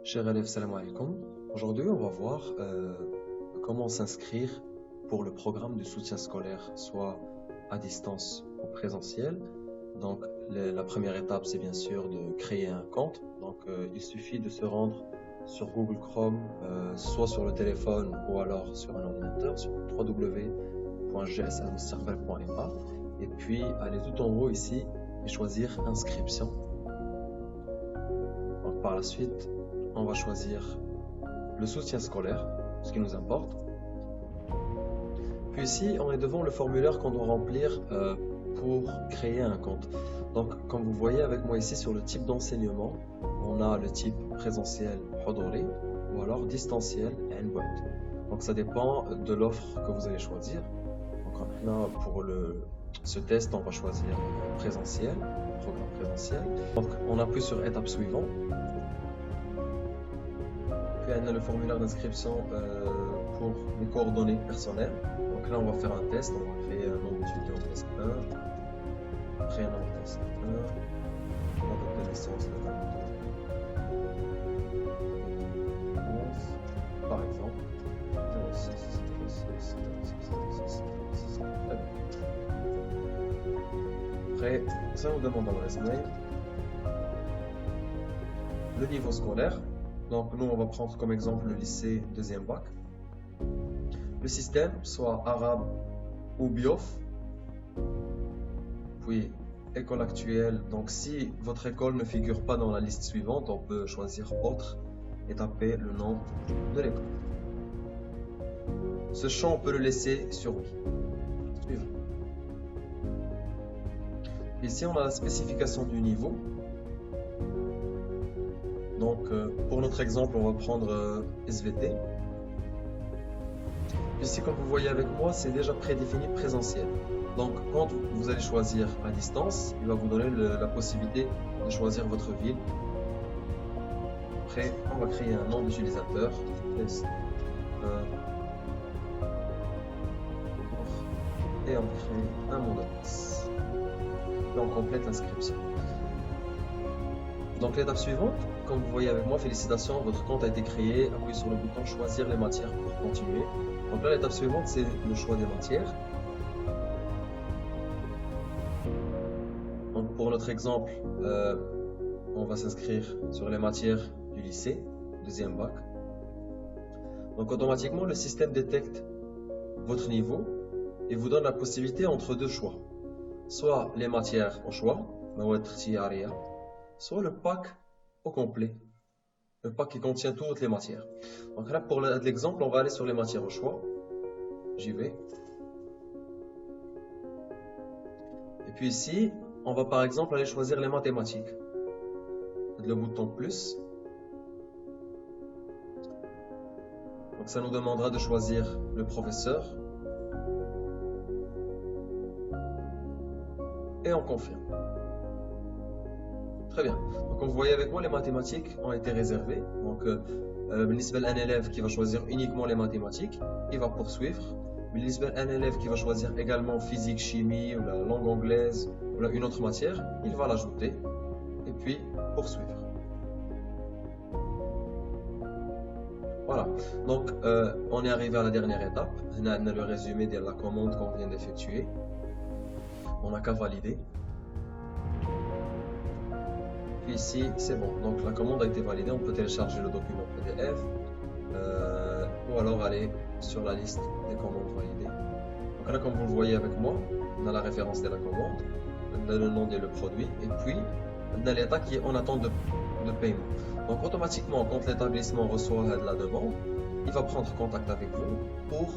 Chers élèves, salam alaikum. Aujourd'hui, on va voir comment s'inscrire pour le programme de soutien scolaire, soit à distance ou présentiel. Donc, la première étape, c'est bien sûr de créer un compte. Donc, il suffit de se rendre sur Google Chrome, soit sur le téléphone ou alors sur un ordinateur, sur www.gsmcervel.ma. Et puis, aller tout en haut ici et choisir inscription. Donc, par la suite, on va choisir le soutien scolaire, ce qui nous importe. Puis ici, on est devant le formulaire qu'on doit remplir pour créer un compte. Donc, comme vous voyez avec moi ici sur le type d'enseignement, on a le type présentiel Hodori ou alors distanciel Enwet. Donc, ça dépend de l'offre que vous allez choisir. Donc, maintenant, pour ce test, on va choisir présentiel, programme présentiel. Donc, on appuie sur étape suivante. Puis on a le formulaire d'inscription pour les coordonnées personnelles. Donc là, on va faire un test. On va créer un nom d'étudiant test 1, prénom test 1, nom de naissance le 22, par exemple, 06 06 06 06. Après, ça nous demande l'adresse mail, le niveau scolaire. Donc nous, on va prendre comme exemple le lycée deuxième bac. Le système, soit arabe ou BIOF. Puis école actuelle. Donc si votre école ne figure pas dans la liste suivante, on peut choisir autre et taper le nom de l'école. Ce champ, on peut le laisser sur oui. Suivant. Ici, on a la spécification du niveau. Donc, pour notre exemple, on va prendre SVT. Ici, comme vous voyez avec moi, c'est déjà prédéfini présentiel. Donc, quand vous allez choisir à distance, il va vous donner la possibilité de choisir votre ville. Après, on va créer un nom d'utilisateur. Et on crée un mot de passe. Et on complète l'inscription. Donc l'étape suivante, comme vous voyez avec moi, félicitations, votre compte a été créé. Appuyez sur le bouton choisir les matières pour continuer. Donc là, l'étape suivante, c'est le choix des matières. Donc pour notre exemple, on va s'inscrire sur les matières du lycée, deuxième bac. Donc automatiquement, le système détecte votre niveau et vous donne la possibilité entre deux choix. Soit les matières au choix, soit le pack au complet, le pack qui contient toutes les matières. Donc là, pour l'exemple, on va aller sur les matières au choix. J'y vais. Et puis ici, on va par exemple aller choisir les mathématiques. Le bouton plus. Donc ça nous demandera de choisir le professeur. Et on confirme. Très bien. Donc, comme vous voyez avec moi, les mathématiques ont été réservées. Donc, un élève qui va choisir uniquement les mathématiques, il va poursuivre. Un élève qui va choisir également physique, chimie, ou la langue anglaise, ou une autre matière, il va l'ajouter et puis poursuivre. Voilà. Donc, on est arrivé à la dernière étape. On a le résumé de la commande qu'on vient d'effectuer. On n'a qu'à valider. Puis ici, c'est bon. Donc la commande a été validée. On peut télécharger le document PDF ou alors aller sur la liste des commandes validées. Donc là, comme vous le voyez avec moi, on a la référence de la commande, on a le nom et le produit, et puis on a l'état qui est en attente de paiement. Donc automatiquement, quand l'établissement reçoit la demande, il va prendre contact avec vous pour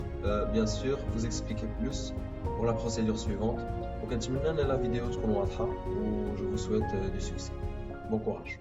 bien sûr vous expliquer plus pour la procédure suivante. Donc, la vidéo où je vous souhaite du succès. Bon courage.